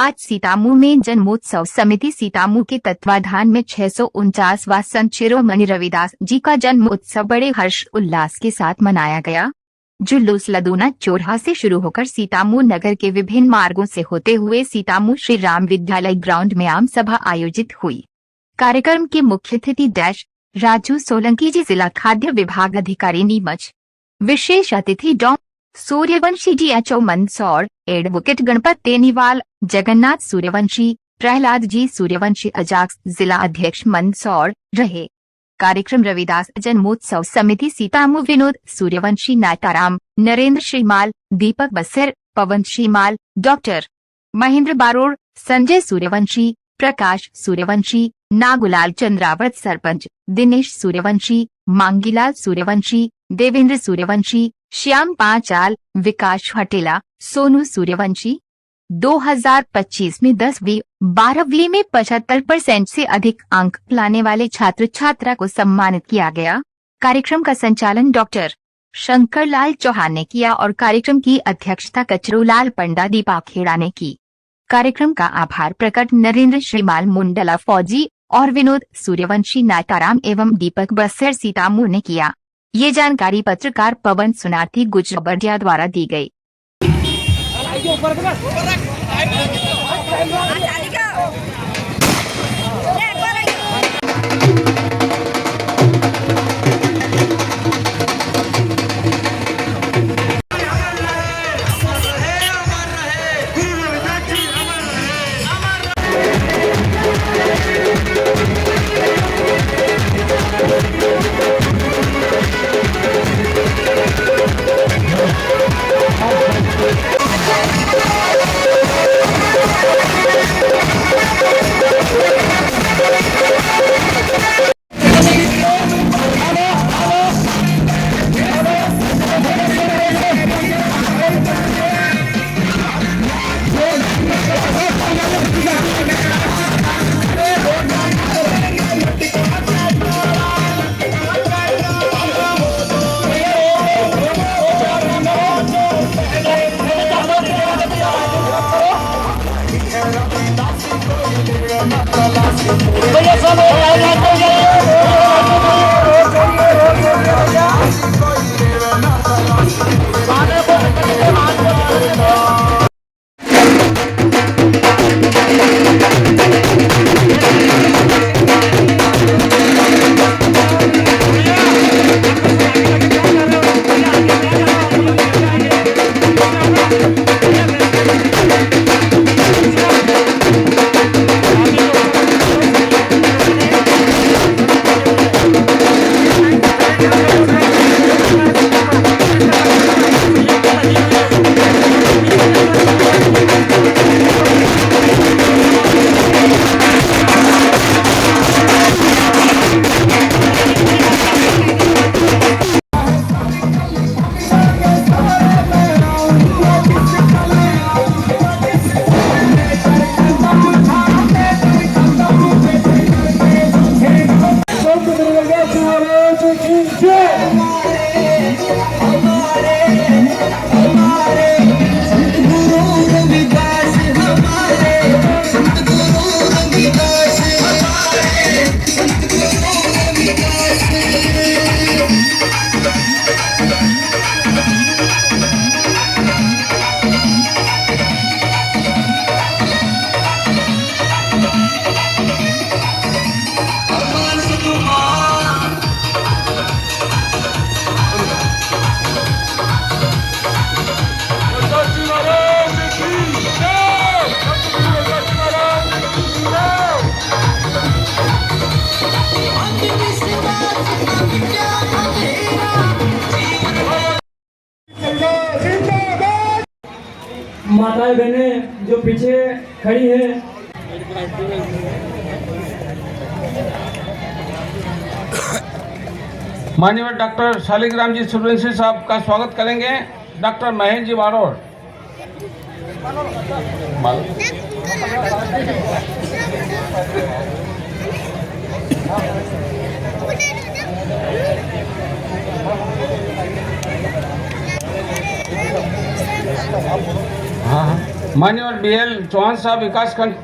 आज सीतामऊ में जन्मोत्सव समिति सीतामऊ के तत्वाधान में 649वां संत शिरोमणि रविदास जी का जन्मोत्सव बड़े हर्ष उल्लास के साथ मनाया गया। जुलूस लदूना चौराहा से शुरू होकर सीतामऊ नगर के विभिन्न मार्गों से होते हुए सीतामऊ श्री राम विद्यालय ग्राउंड में आम सभा आयोजित हुई। कार्यक्रम के मुख्य अतिथि राजू सोलंकी जी, जिला खाद्य विभाग अधिकारी नीमच। विशेष अतिथि डॉ सूर्यवंशी DHO मंदसौर, एडवोकेट गणपत तेनीवाल, जगन्नाथ सूर्यवंशी, प्रहलाद जी सूर्यवंशी अजाक्स जिला अध्यक्ष मंदसौर रहे। कार्यक्रम रविदास जन्मोत्सव समिति सीतामऊ विनोद सूर्यवंशी, नाटाराम, नरेंद्र श्रीमाल, दीपक बसर, पवन श्रीमाल, डॉक्टर महेंद्र बारोड़, संजय सूर्यवंशी, प्रकाश सूर्यवंशी, नागुलाल चंद्रावत सरपंच, दिनेश सूर्यवंशी, मांगीलाल सूर्यवंशी, देवेंद्र सूर्यवंशी, श्याम पांचाल, विकास हटेला, सोनू सूर्यवंशी। 2025 में 10वीं 12वीं में 75% से अधिक अंक लाने वाले छात्र छात्रा को सम्मानित किया गया। कार्यक्रम का संचालन डॉक्टर शंकर लाल चौहान ने किया और कार्यक्रम की अध्यक्षता कचरूलाल पंडा दीपाखेड़ा ने की। कार्यक्रम का आभार प्रकट नरेंद्र श्रीमाल मुंडला फौजी और विनोद सूर्यवंशी नाटाराम एवं दीपक बसर सीतामऊ ने किया। ये जानकारी पत्रकार पवन सुनार्थी गुजरबड़िया द्वारा दी गई। माताएं बहनें जो पीछे खड़ी हैं, माननीय डॉक्टर शालिग्राम जी सूर्यवंशी साहब का स्वागत करेंगे। डॉक्टर महेंद्र जी बारोड़। आप बोलो। हाँ हाँ। मान्यवर BL चौहान साहब विकास खंड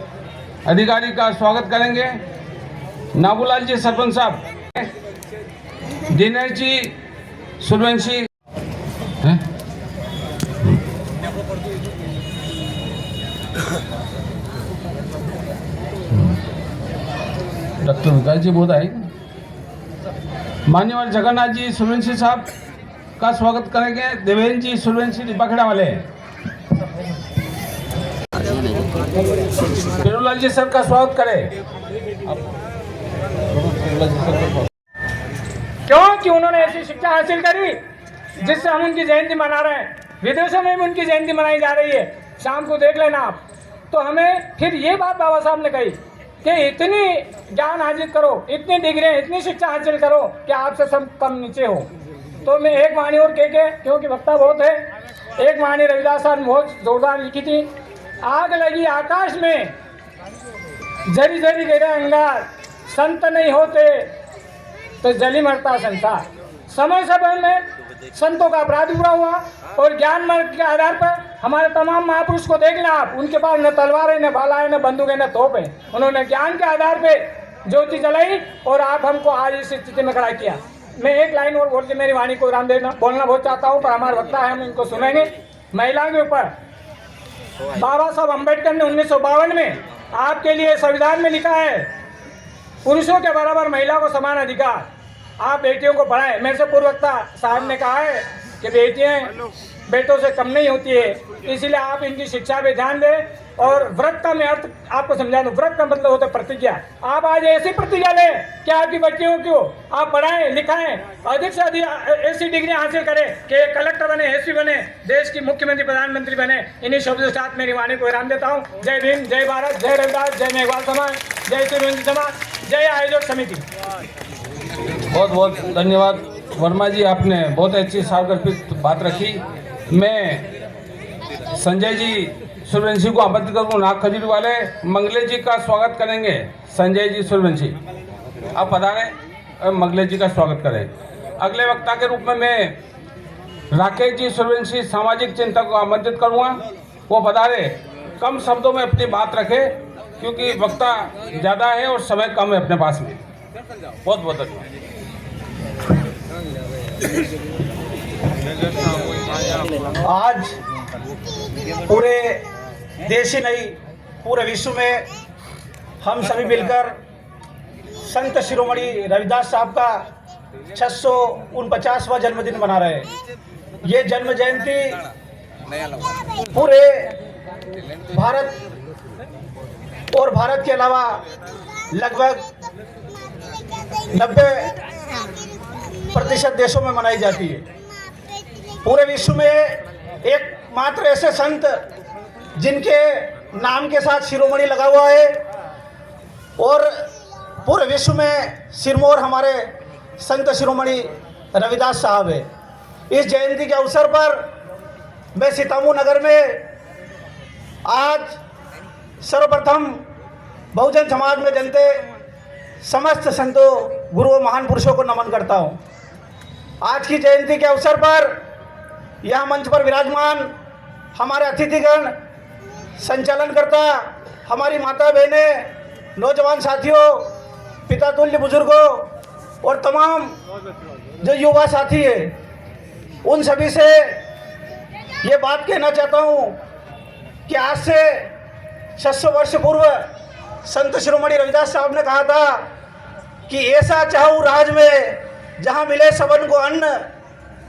अधिकारी का स्वागत करेंगे। नाबूलाल जी सरपंच साहब, दिनेश जी सूर्यवंशी, डॉक्टर विकास जी बोध आए। मान्यवर जगन्नाथ जी सूर्यवंशी साहब का स्वागत करेंगे। देवेंद्र जी सूर्यवंशी डिब्बाखेड़ा वाले। केरूलाल जी सर का स्वागत करें। क्योंकि उन्होंने ऐसी शिक्षा हासिल करी जिससे हम उनकी जयंती मना रहे हैं। विदेशों में भी उनकी जयंती मनाई जा रही है, शाम को देख लेना आप। तो हमें फिर ये बात बाबा साहब ने कही कि इतनी ज्ञान हासिल करो, इतनी डिग्रियां, इतनी शिक्षा हासिल करो कि आपसे सब कम नीचे हो। तो मैं एक वाणी और कह के, क्योंकि वक्ता बहुत है, एक वाणी रविदास साहब ने बहुत जोरदार लिखी थी। आग लगी आकाश में, जरी जरी गिरे अंगार, संत नहीं होते तो जली मरता संसार। समय समय में संतों का प्रादुर्भाव हुआ और ज्ञान मार्ग के आधार पर हमारे तमाम महापुरुष को देख लें आप, उनके पास न तलवार है, न भाला है, न बंदूक है, न तोप है। उन्होंने ज्ञान के आधार पे ज्योति जलाई और आप हमको आज इस स्थिति में खड़ा किया। मैं एक लाइन और बोल के मेरी वाणी को विराम देना बोलना बहुत चाहता हूँ, पर हमारे वक्ता है, हम इनको सुनेंगे। महिला के ऊपर बाबा साहब अम्बेडकर ने 1952 में आपके लिए संविधान में लिखा है, पुरुषों के बराबर महिला को समान अधिकार। आप बेटियों को पढ़ाएं। मेरे से पूर्व वक्ता साहब ने कहा है कि बेटियां बेटों से कम नहीं होती है, इसीलिए आप इनकी शिक्षा पे ध्यान दें। और व्रत का मैं अर्थ आपको समझा दूं। व्रत का मतलब होता है प्रतिज्ञा। आप आज ऐसी प्रतिज्ञा लें कि आपकी बच्चियों को आप पढ़ाएं लिखाएं, अधिक से अधिक ऐसी डिग्री हासिल करें कि कलेक्टर बने, एसपी बने, देश की मुख्यमंत्री प्रधानमंत्री बने। इन्हीं शब्दों के साथ मेरी वाणी को विराम देता हूँ। जय भीम, जय भारत, जय रविदास, जय मेघवाल समाज, जय सूर्यवंशी समाज, जय आयोजक समिति। बहुत बहुत धन्यवाद वर्मा जी, आपने बहुत अच्छी सार्वजनिक बात रखी। मैं संजय जी सूर्यवंशी को आमंत्रित करूँ। नाग खजूरी वाले मंगले जी का स्वागत करेंगे। संजय जी सूर्यवंशी आप पधारें, मंगले जी का स्वागत करें। अगले वक्ता के रूप में मैं राकेश जी सूर्यवंशी सामाजिक चिंतक को आमंत्रित करूँगा। वो पधारे, कम शब्दों में अपनी बात रखे क्योंकि वक्ता ज़्यादा है और समय कम है अपने पास में। बहुत बहुत धन्यवाद। आज पूरे देश ही नहीं, पूरे विश्व में हम सभी मिलकर संत शिरोमणि रविदास साहब का 649वां जन्मदिन मना रहे हैं। ये जन्म जयंती पूरे भारत और भारत के अलावा लगभग 90% देशों में मनाई जाती है। पूरे विश्व में एकमात्र ऐसे संत जिनके नाम के साथ शिरोमणि लगा हुआ है और पूरे विश्व में सिरमौर हमारे संत शिरोमणि रविदास साहब है। इस जयंती के अवसर पर मैं सीतामऊ नगर में आज सर्वप्रथम बहुजन समाज में जनते समस्त संतों, गुरुओं, महान पुरुषों को नमन करता हूँ। आज की जयंती के अवसर पर यह मंच पर विराजमान हमारे अतिथिगण, संचालनकर्ता, हमारी माता बहनें, नौजवान साथियों, पिता तुल्य बुजुर्गों और तमाम जो युवा साथी हैं, उन सभी से ये बात कहना चाहता हूँ कि आज से 600 वर्ष पूर्व संत शिरोमणि रविदास साहब ने कहा था कि ऐसा चाहूँ राज में जहाँ मिले सबन को अन्न,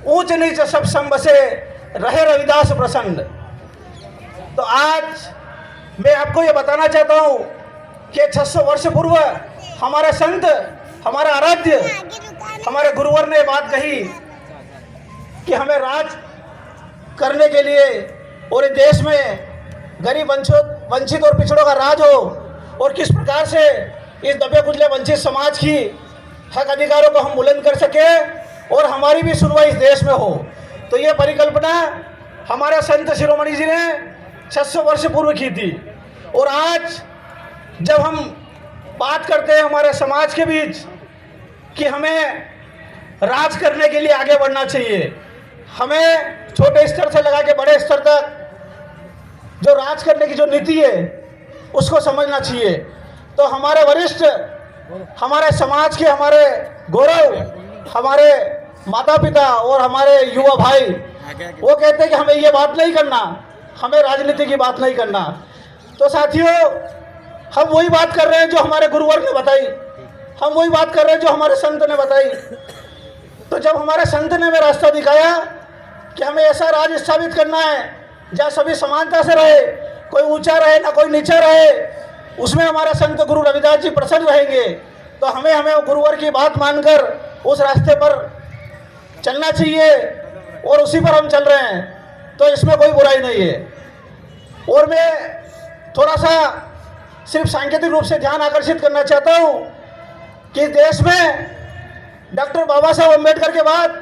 ऊंच नीच सब सम बसे, रहे रविदास प्रसन्न। तो आज मैं आपको ये बताना चाहता हूँ कि 600 वर्ष पूर्व हमारा संत, हमारा आराध्य, हमारे गुरुवर ने बात कही कि हमें राज करने के लिए और इस देश में गरीब, वंचित और पिछड़ों का राज हो और किस प्रकार से इस दबे कुचले वंचित समाज की हक अधिकारों को हम बुलंद कर सके और हमारी भी सुनवाई इस देश में हो। तो ये परिकल्पना हमारे संत शिरोमणि जी ने 600 वर्ष पूर्व की थी। और आज जब हम बात करते हैं हमारे समाज के बीच कि हमें राज करने के लिए आगे बढ़ना चाहिए, हमें छोटे स्तर से लगा के बड़े स्तर तक जो राज करने की जो नीति है उसको समझना चाहिए। तो हमारे वरिष्ठ, हमारे समाज के, हमारे गौरव, हमारे माता पिता और हमारे युवा भाई वो कहते हैं कि हमें ये बात नहीं करना, हमें राजनीति की बात नहीं करना। तो साथियों, हम वही बात कर रहे हैं जो हमारे गुरुवर ने बताई, हम वही बात कर रहे हैं जो हमारे संत ने बताई। तो जब हमारे संत ने हमें रास्ता दिखाया कि हमें ऐसा राज स्थापित करना है जहाँ सभी समानता से रहे, कोई ऊंचा रहे ना कोई नीचा रहे, उसमें हमारा संत गुरु रविदास जी प्रसन्न रहेंगे, तो हमें गुरुवर की बात मानकर उस रास्ते पर चलना चाहिए और उसी पर हम चल रहे हैं। तो इसमें कोई बुराई नहीं है। और मैं थोड़ा सा सिर्फ सांकेतिक रूप से ध्यान आकर्षित करना चाहता हूँ कि देश में डॉक्टर बाबा साहब अम्बेडकर के बाद,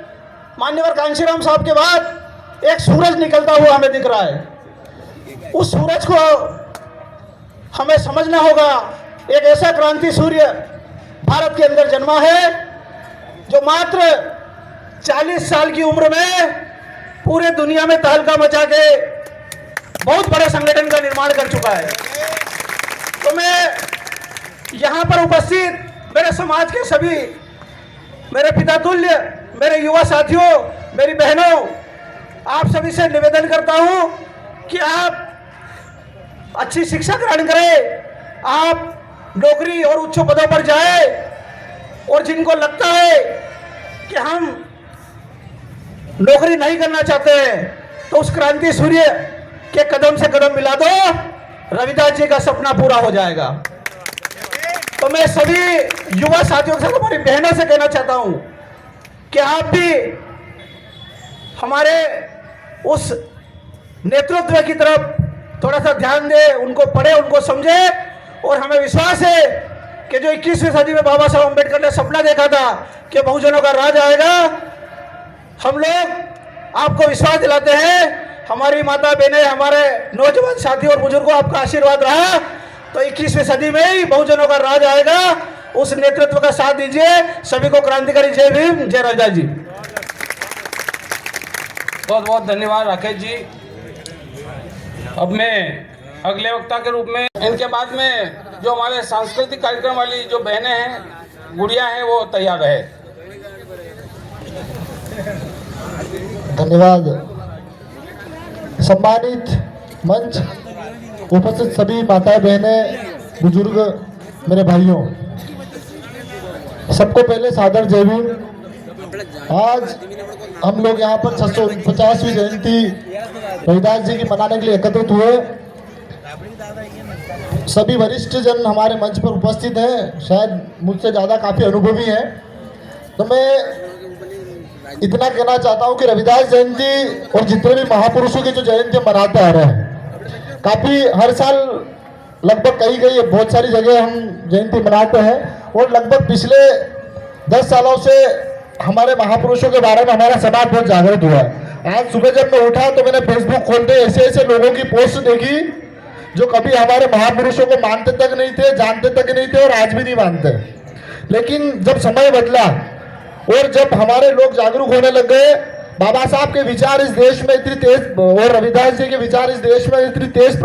मान्यवर कांशीराम साहब के बाद एक सूरज निकलता हुआ हमें दिख रहा है। उस सूरज को हमें समझना होगा। एक ऐसा क्रांति सूर्य भारत के अंदर जन्मा है जो मात्र 40 साल की उम्र में पूरे दुनिया में तहलका मचा के बहुत बड़े संगठन का निर्माण कर चुका है। तो मैं यहाँ पर उपस्थित मेरे समाज के सभी, मेरे पिता तुल्य, मेरे युवा साथियों, मेरी बहनों, आप सभी से निवेदन करता हूँ कि आप अच्छी शिक्षा ग्रहण करें, आप नौकरी और उच्च पदों पर जाएं, और जिनको लगता है कि हम नौकरी नहीं करना चाहते हैं तो उस क्रांति सूर्य के कदम से कदम मिला दो, रविदास जी का सपना पूरा हो जाएगा। तो मैं सभी युवा साथियों के साथ हमारी बहनों से कहना चाहता हूं कि आप भी हमारे उस नेतृत्व की तरफ थोड़ा सा ध्यान दें, उनको पढ़े, उनको समझे। और हमें विश्वास है कि जो 21वीं सदी में बाबा साहब अम्बेडकर ने सपना देखा था कि बहुजनों का राज आएगा, हम लोग आपको विश्वास दिलाते हैं। हमारी माता बहनें, हमारे नौजवान साथी और बुजुर्गों, आपका आशीर्वाद रहा तो 21वीं सदी में ही बहुजनों का राज आएगा। उस नेतृत्व का साथ दीजिए। सभी को क्रांतिकारी जय भीम, जय रविदास जी। बहुत बहुत धन्यवाद राकेश जी। अब मैं अगले वक्ता के रूप में, इनके बाद में जो हमारे सांस्कृतिक कार्यक्रम वाली जो बहनें हैं, गुड़िया हैं, वो तैयार रहे। धन्यवाद। सम्मानित मंच, उपस्थित सभी माताएं, बहनें, बुजुर्ग, मेरे भाइयों, सबको पहले सादर जय भीम। आज हम लोग यहाँ पर 650वीं जयंती रविदास जी की मनाने के लिए एकत्रित हुए। सभी वरिष्ठ जन हमारे मंच पर उपस्थित हैं, शायद मुझसे ज़्यादा काफ़ी अनुभवी हैं। तो मैं इतना कहना चाहता हूँ कि रविदास जयंती और जितने भी महापुरुषों की जो जयंती मनाते आ रहे हैं, काफ़ी हर साल लगभग कई बहुत सारी जगह हम जयंती मनाते हैं। और लगभग पिछले 10 सालों से हमारे महापुरुषों के बारे में हमारा समाज बहुत जागृत हुआ है। आज सुबह जब मैं उठा तो मैंने फेसबुक खोलते ऐसे लोगों की पोस्ट देखी जो कभी हमारे महापुरुषों को मानते तक नहीं थे, जानते तक नहीं थे और आज भी नहीं मानते। लेकिन जब समय बदला और जब हमारे लोग जागरूक होने लग गए, बाबा साहब के विचार इस देश में इतनी तेज और रविदास जी के विचार इस देश में इतनी तेज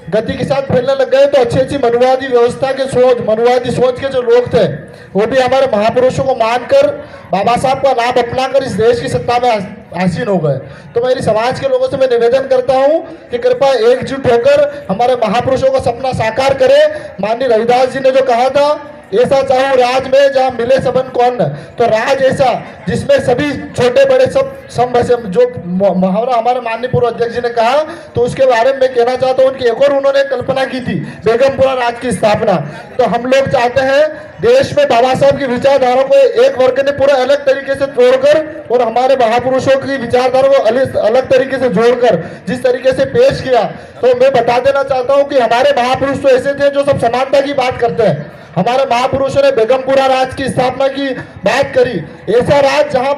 गति के साथ फैलने लग गए, तो अच्छी मनुवादी व्यवस्था के सोच, मनुवादी सोच के जो लोग थे वो भी हमारे महापुरुषों को मानकर बाबा साहब का नाम अपनाकर इस देश की सत्ता में आसीन हो गए। तो मेरी समाज के लोगों से मैं निवेदन करता हूं कि कृपया एकजुट होकर हमारे महापुरुषों का सपना साकार करें। माननीय रविदास जी ने जो कहा था, ऐसा चाहूं राज में जहाँ मिले सबन को अन्न, तो राज ऐसा जिसमें सभी छोटे बड़े सब जो मुहावरा हमारे माननीय पूर्व अध्यक्ष जी ने कहा, तो उसके बारे में मैं कहना चाहता हूं कि एक और उन्होंने कल्पना की थी, बेगमपुरा राज की स्थापना। तो हम लोग चाहते हैं देश में बाबा साहब की विचारधारा को एक वर्ग ने पूरा अलग तरीके से तोड़कर और हमारे महापुरुषों की विचारधारा को अलग तरीके से जोड़कर जिस तरीके से पेश किया, तो मैं बता देना चाहता हूं कि हमारे महापुरुष तो ऐसे थे जो सब समानता की बात करते हैं। हमारे महापुरुषों ने बेगमपुरा राज की स्थापना की बात करी, ऐसा राज जहां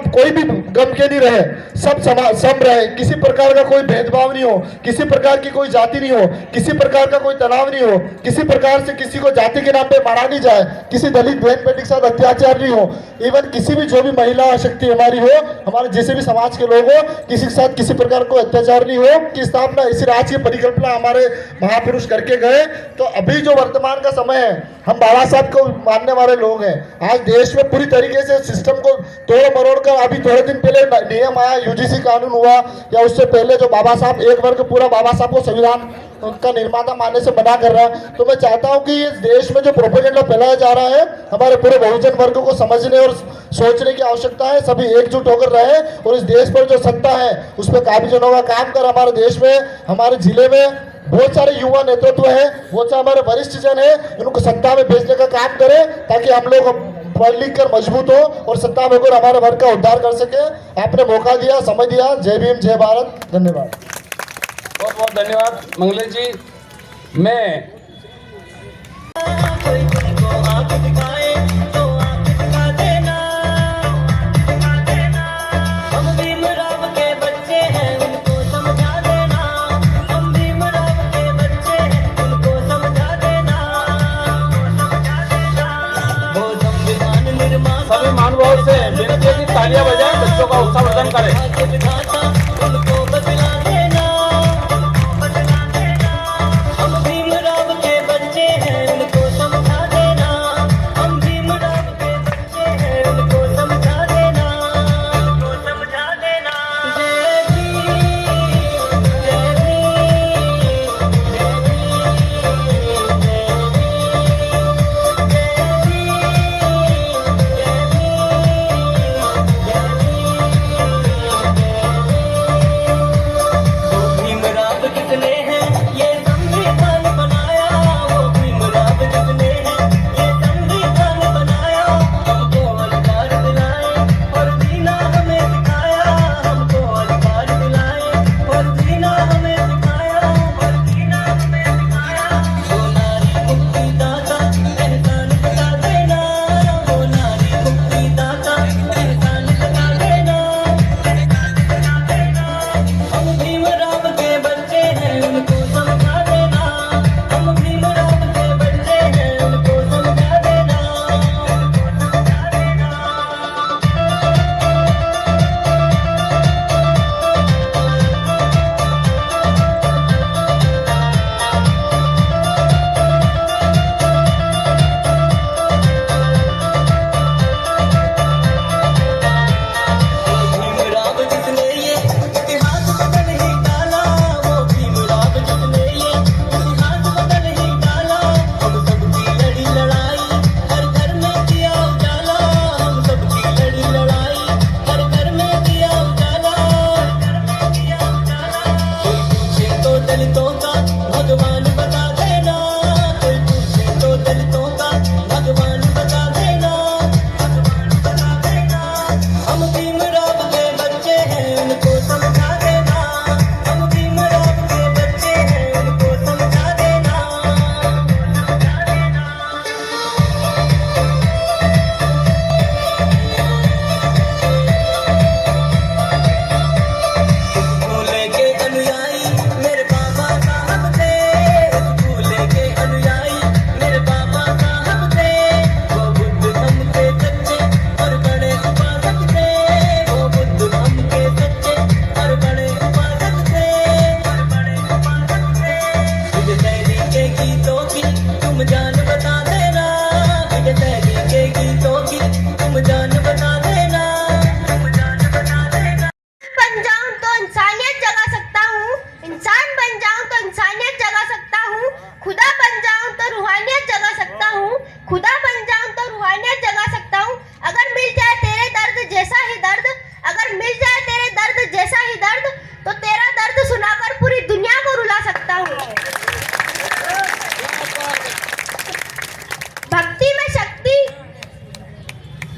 गम के नहीं रहे, सब सम रहे, किसी प्रकार का कोई भेदभाव नहीं हो, किसी प्रकार की कोई जाति नहीं हो, किसी प्रकार का कोई तनाव नहीं हो, किसी प्रकार से किसी को जाति के नाम पे मारा नहीं जाए, किसी दलित बहन बेटी के साथ अत्याचार नहीं हो, इवन किसी भी जो भी महिला शक्ति हमारी हो, हमारे जैसे भी समाज के लोग हो, किसी के साथ किसी प्रकार को अत्याचार नहीं हो की स्थापना इसी राज्य की परिकल्पना हमारे महापुरुष करके गए। तो अभी जो वर्तमान का समय है, हम बाबा साहब को मानने वाले लोग हैं। आज देश में पूरी तरीके से सिस्टम को तोड़ मरोड़ कर, अभी थोड़े दिन पहले नियम आया, यूजीसी कानून हुआ, या उससे पहले जो बाबा साहब एक वर्ग पूरा बाबा साहब को संविधान उनका निर्माता मानने से मना कर रहा है। तो मैं चाहता हूं कि इस देश में जो प्रोपेगेंडा फैलाया जा रहा है, हमारे पूरे बहुजन वर्ग को समझने और सोचने की आवश्यकता है। सभी एकजुट होकर रहे और इस देश पर जो सत्ता है उस पर काबिजों का काम कर, हमारे देश में, हमारे जिले में बहुत सारे युवा नेतृत्व है, बहुत सारे हमारे वरिष्ठ जन है, इनको सत्ता में भेजने का काम करें ताकि हम लोग पढ़ लिख कर मजबूत हो और सत्ता में होकर हमारे वर्ग का उद्धार कर सके। आपने मौका दिया, समय दिया। जय भीम, जय भारत, धन्यवाद। बहुत बहुत धन्यवाद मंगलेश जी। मैं सभी महानुभावों से विनती है कि तालियां बजाएं, बच्चों का उत्साहवर्धन करें।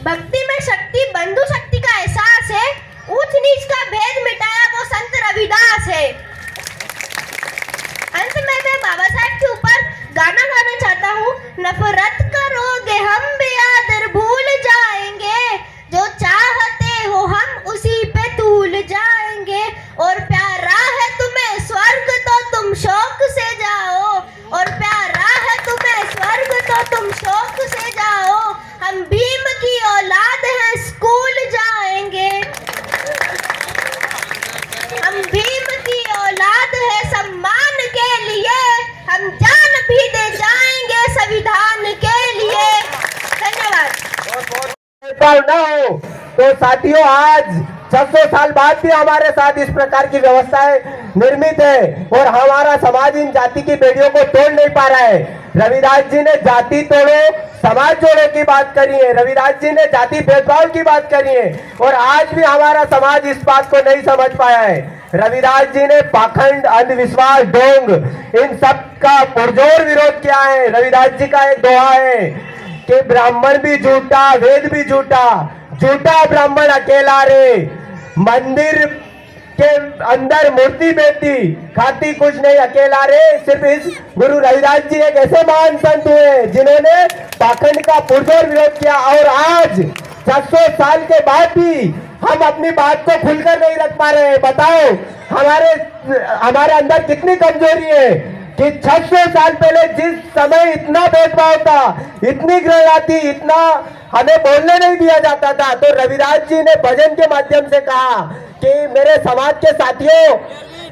भक्ति में शक्ति, बंधु शक्ति का एहसास है। ऊंच नीच का भेद मिटाया वो संत रविदास है। अंत में मैं बाबा साहब के ऊपर गाना गाना चाहता हूँ। नफरत करोगे हम बेआदर भूल जाएंगे, जो चाहते हो हम उसी भेदभाव न हो। तो साथियों, आज 600 साल बाद भी हमारे साथ इस प्रकार की व्यवस्थाएं निर्मित है और हमारा समाज इन जाति की बेड़ियों को तोड़ नहीं पा रहा है। रविदास जी ने जाति तोड़ो समाज जोड़ो की बात करी है, रविदास जी ने जाति भेदभाव की बात करी है और आज भी हमारा समाज इस बात को नहीं समझ पाया है। रविदास जी ने पाखंड, अंधविश्वास, ढोंग इन सब का पुरजोर विरोध किया है। रविदास जी का एक दोहा है कि ब्राह्मण भी झूठा, वेद भी झूठा, झूठा ब्राह्मण अकेला रे, मंदिर के अंदर मूर्ति बेटी, खाती कुछ नहीं अकेला रे। सिर्फ इस गुरु रविदास जी एक ऐसे महान संत हुए जिन्होंने पाखंड का पुरजोर विरोध किया और आज 600 साल के बाद भी हम अपनी बात को खुलकर नहीं रख पा रहे हैं। बताओ हमारे अंदर कितनी कमजोरी है कि 600 साल पहले जिस समय इतना भेदभाव था, इतनी घृणा थी, इतना हमें बोलने नहीं दिया जाता था, तो रविदास जी ने भजन के माध्यम से कहा कि मेरे समाज के साथियों,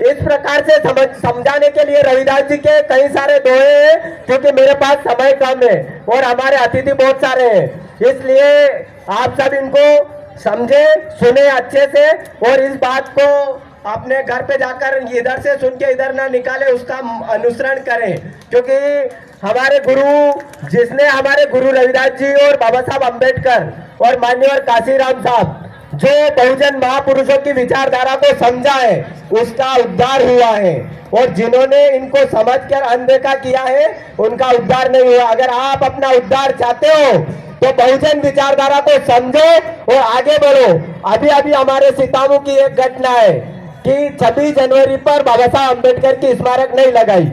इस प्रकार से समझाने के लिए रविदास जी के कई सारे दोहे हैं, क्योंकि मेरे पास समय कम है और हमारे अतिथि बहुत सारे हैं, इसलिए आप सब इनको समझे, सुने अच्छे से और इस बात को अपने घर पे जाकर इधर से सुन के इधर ना निकाले, उसका अनुसरण करें। क्योंकि हमारे गुरु, जिसने हमारे गुरु रविदास जी और बाबा साहब अंबेडकर और मान्यवर काशीराम साहब जो बहुजन महापुरुषों की विचारधारा को समझा है, उसका उद्धार हुआ है और जिन्होंने इनको समझकर अनदेखा किया है, उनका उद्धार नहीं हुआ। अगर आप अपना उद्धार चाहते हो तो बहुजन विचारधारा को समझो और आगे बढ़ो। अभी अभी हमारे सीतामू की एक घटना है कि 26 जनवरी पर बाबा साहब अंबेडकर की स्मारक नहीं लगाई।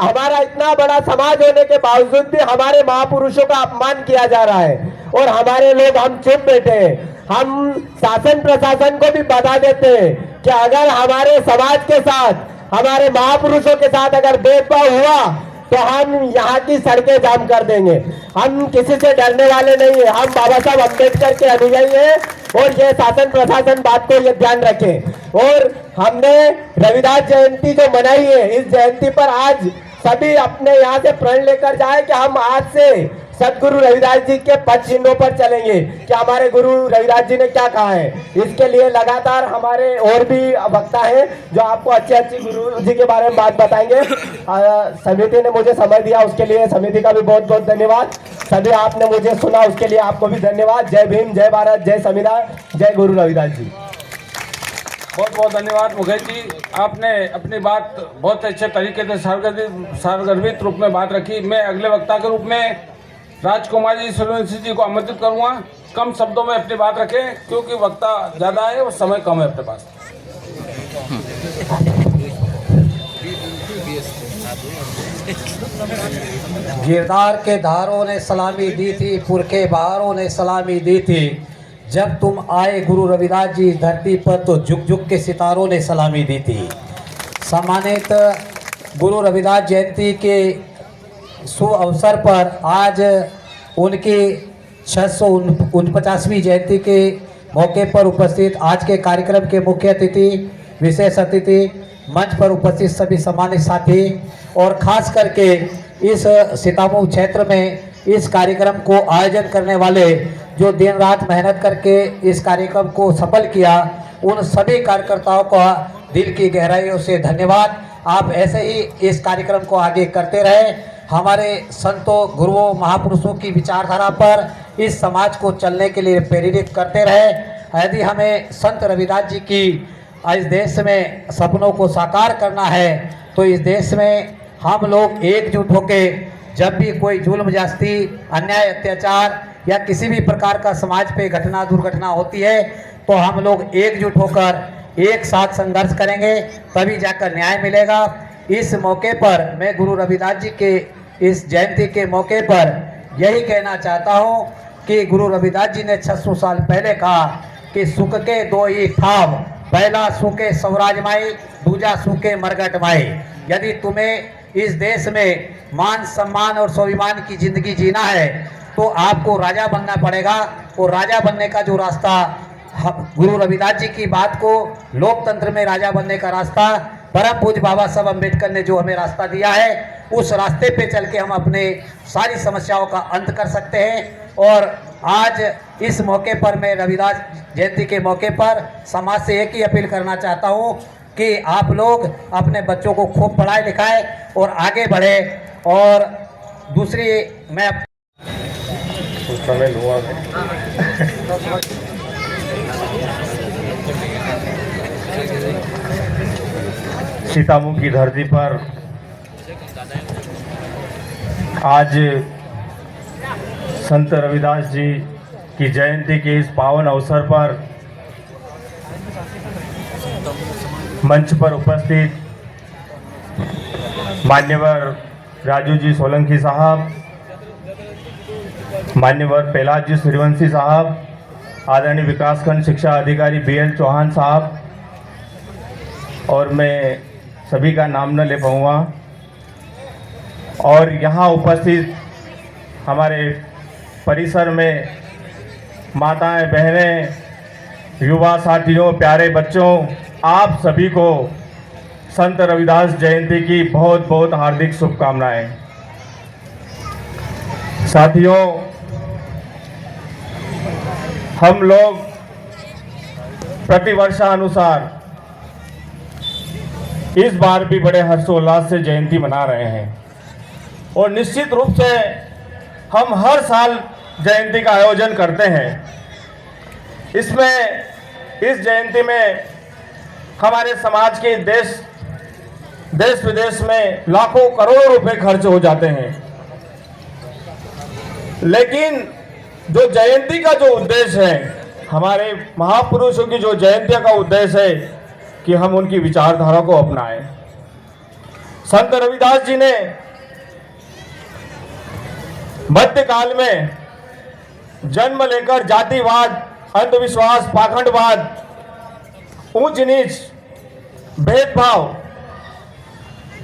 हमारा इतना बड़ा समाज होने के बावजूद भी हमारे महापुरुषों का अपमान किया जा रहा है और हमारे लोग हम चुप बैठे हैं। हम शासन प्रशासन को भी बता देते हैं कि अगर हमारे समाज के साथ, हमारे महापुरुषों के साथ अगर भेदभाव हुआ तो हम यहाँ की सड़कें जाम कर देंगे। हम किसी से डरने वाले नहीं है, हम बाबा साहब अंबेडकर के अनुयायी हैं और ये शासन प्रशासन बात को ये ध्यान रखें। और हमने रविदास जयंती जो मनाई है, इस जयंती पर आज सभी अपने यहाँ से प्रण लेकर जाए कि हम आज से सदगुरु रविदास जी के पद चिन्हों पर चलेंगे कि हमारे गुरु रविदास जी ने क्या कहा है। इसके लिए लगातार हमारे और भी वक्ता हैं जो आपको अच्छी गुरु जी के बारे में बात बताएंगे। समिति ने मुझे समय दिया, उसके लिए समिति का भी बहुत बहुत धन्यवाद। सभी आपने मुझे सुना, उसके लिए आपको भी धन्यवाद। जय भीम, जय भारत, जय संविधान, जय गुरु रविदास जी। बहुत बहुत धन्यवाद मुकेश जी, आपने अपनी बात बहुत अच्छे तरीके से सारगर्भित रूप में बात रखी। मैं अगले वक्ता के रूप में राजकुमार जी सूर्यवंशी जी को आमंत्रित करूंगा। कम शब्दों में अपनी बात रखें क्योंकि वक्ता ज़्यादा है और समय कम है अपने पास। गिरधार के धारों ने सलामी दी थी, पुरखे बहारों ने सलामी दी थी। जब तुम आए गुरु रविदास जी धरती पर तो झुक झुक के सितारों ने सलामी दी थी। सम्मानित गुरु रविदास जयंती के शुभ अवसर पर आज उनकी 649वीं जयंती के मौके पर उपस्थित आज के कार्यक्रम के मुख्य अतिथि, विशेष अतिथि, मंच पर उपस्थित सभी सम्मानित साथी और खास करके इस सीतामऊ क्षेत्र में इस कार्यक्रम को आयोजन करने वाले जो दिन रात मेहनत करके इस कार्यक्रम को सफल किया, उन सभी कार्यकर्ताओं का दिल की गहराइयों से धन्यवाद। आप ऐसे ही इस कार्यक्रम को आगे करते रहे, हमारे संतों, गुरुओं, महापुरुषों की विचारधारा पर इस समाज को चलने के लिए प्रेरित करते रहे। यदि हमें संत रविदास जी की इस देश में सपनों को साकार करना है तो इस देश में हम लोग एकजुट होकर जब भी कोई जुल्म जास्ती, अन्याय, अत्याचार या किसी भी प्रकार का समाज पे घटना दुर्घटना होती है तो हम लोग एकजुट होकर एक साथ संघर्ष करेंगे, तभी जाकर न्याय मिलेगा। इस मौके पर मैं गुरु रविदास जी के इस जयंती के मौके पर यही कहना चाहता हूँ कि गुरु रविदास जी ने 600 साल पहले कहा कि सुख के दो ही ठाव, पहला सुखे स्वराज माई, दूजा सुखे मरगट माई। यदि तुम्हें इस देश में मान सम्मान और स्वाभिमान की जिंदगी जीना है तो आपको राजा बनना पड़ेगा। और राजा बनने का जो रास्ता, गुरु रविदास जी की बात को लोकतंत्र में राजा बनने का रास्ता परम पूज्य बाबा साहब अम्बेडकर ने जो हमें रास्ता दिया है, उस रास्ते पे चल के हम अपने सारी समस्याओं का अंत कर सकते हैं। और आज इस मौके पर मैं रविदास जयंती के मौके पर समाज से एक ही अपील करना चाहता हूँ कि आप लोग अपने बच्चों को खूब पढ़ाए लिखाएं और आगे बढ़े। और दूसरी मैं सीतामऊ की धरती पर आज संत रविदास जी की जयंती के इस पावन अवसर पर मंच पर उपस्थित मान्यवर राजू जी सोलंकी साहब, मान्यवर प्रहलाद जी सूर्यवंशी साहब, आदरणीय विकासखंड शिक्षा अधिकारी BL चौहान साहब, और मैं सभी का नाम न ले पाऊँगा, और यहाँ उपस्थित हमारे परिसर में माताएं, बहनें, युवा साथियों, प्यारे बच्चों, आप सभी को संत रविदास जयंती की बहुत बहुत हार्दिक शुभकामनाएं। साथियों, हम लोग प्रतिवर्षानुसार इस बार भी बड़े हर्षोल्लास से जयंती मना रहे हैं और निश्चित रूप से हम हर साल जयंती का आयोजन करते हैं। इसमें इस जयंती में हमारे समाज के देश विदेश में लाखों करोड़ों रुपए खर्च हो जाते हैं, लेकिन जो जयंती का जो उद्देश्य है, हमारे महापुरुषों की जो जयंती का उद्देश्य है कि हम उनकी विचारधारा को अपनाएं। संत रविदास जी ने मध्यकाल में जन्म लेकर जातिवाद, अंधविश्वास, पाखंडवाद, ऊंच नीच, भेदभाव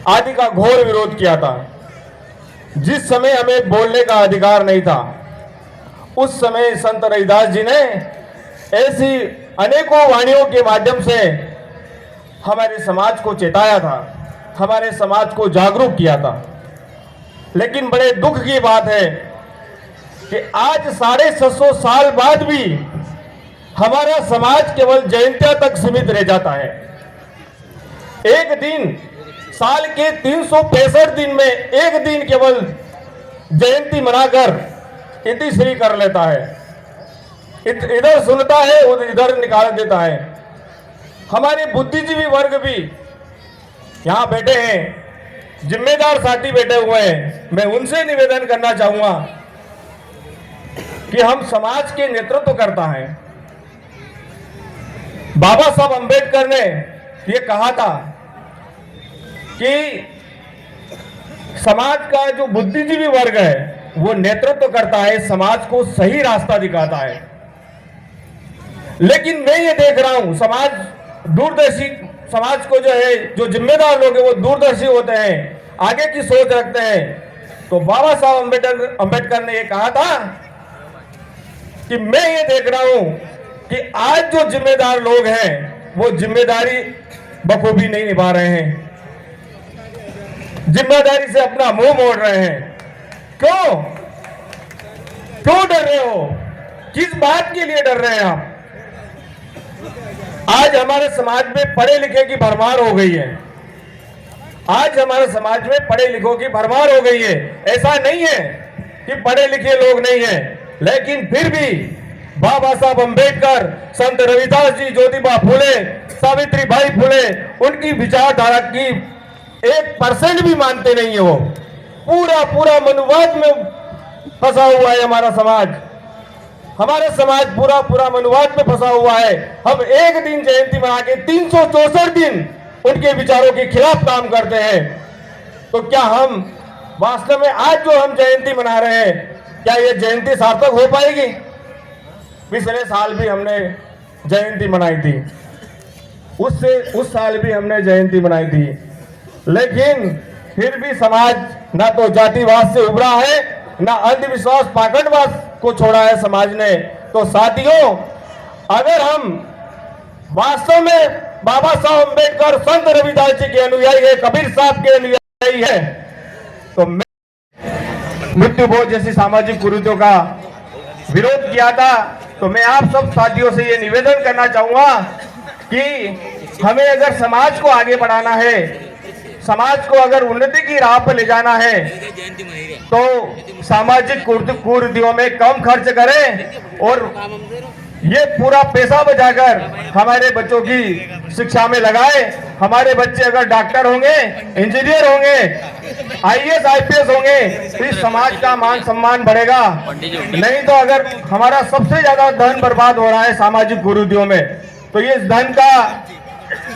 आदि का घोर विरोध किया था। जिस समय हमें बोलने का अधिकार नहीं था, उस समय संत रविदास जी ने ऐसी अनेकों वाणियों के माध्यम से हमारे समाज को चेताया था, हमारे समाज को जागरूक किया था। लेकिन बड़े दुख की बात है कि आज 650 साल बाद भी हमारा समाज केवल जयंतियां तक सीमित रह जाता है। एक दिन, साल के 365 दिन में एक दिन केवल जयंती मनाकर इतिश्री कर लेता है, इधर सुनता है इधर निकाल देता है। हमारे बुद्धिजीवी वर्ग भी यहाँ बैठे हैं, जिम्मेदार साथी बैठे हुए हैं। मैं उनसे निवेदन करना चाहूंगा कि हम समाज के नेतृत्व करता है। बाबा साहब अंबेडकर ने ये कहा था कि समाज का जो बुद्धिजीवी वर्ग है वो नेतृत्व करता है, समाज को सही रास्ता दिखाता है। लेकिन मैं ये देख रहा हूं, समाज दूरदर्शी, समाज को जो है, जो जिम्मेदार लोग हैं वो दूरदर्शी होते हैं, आगे की सोच रखते हैं। तो बाबा साहब अंबेडकर ने ये कहा था कि मैं ये देख रहा हूं कि आज जो जिम्मेदार लोग हैं वो जिम्मेदारी बखूबी नहीं निभा रहे हैं, जिम्मेदारी से अपना मुंह मोड़ रहे हैं। क्यों डर रहे हो? किस बात के लिए डर रहे हैं आप? आज हमारे समाज में पढ़े लिखे की भरमार हो गई है। आज हमारे समाज में पढ़े लिखों की भरमार हो गई है। ऐसा नहीं है कि पढ़े लिखे लोग नहीं हैं, लेकिन फिर भी बाबा साहब अंबेडकर, संत रविदास जी, ज्योतिबा फुले, सावित्रीबाई फुले, उनकी विचारधारा की 1% भी मानते नहीं है। वो पूरा मनुवाद में फंसा हुआ है हमारा समाज। हमारा समाज पूरा मनुवाद में फंसा हुआ है। हम एक दिन जयंती मना के 364 दिन उनके विचारों के खिलाफ काम करते हैं। तो क्या हम वास्तव में आज जो हम जयंती मना रहे हैं, क्या ये जयंती सार्थक हो पाएगी? पिछले साल भी हमने जयंती मनाई थी, उस साल भी हमने जयंती मनाई थी, लेकिन फिर भी समाज ना तो जातिवाद से उभरा है, ना अंधविश्वास, पाखंडवाद को छोड़ा है समाज ने। तो साथियों, अगर हम वास्तव में बाबा साहब अंबेडकर, संत रविदास जी के अनुयायी है, कबीर साहब के अनुयायी है, तो मृत्यु भोज जैसी सामाजिक कुरीतियों का विरोध किया था। तो मैं आप सब साथियों से ये निवेदन करना चाहूंगा कि हमें अगर समाज को आगे बढ़ाना है, समाज को अगर उन्नति की राह पर ले जाना है, तो सामाजिक कुरीतियों में कम खर्च करें और ये पूरा पैसा बचाकर हमारे बच्चों की शिक्षा में लगाए। हमारे बच्चे अगर डॉक्टर होंगे, इंजीनियर होंगे, IAS IPS होंगे तो इस समाज का मान सम्मान बढ़ेगा। नहीं तो अगर हमारा सबसे ज्यादा धन बर्बाद हो रहा है सामाजिक कुरीतियों में, तो ये धन का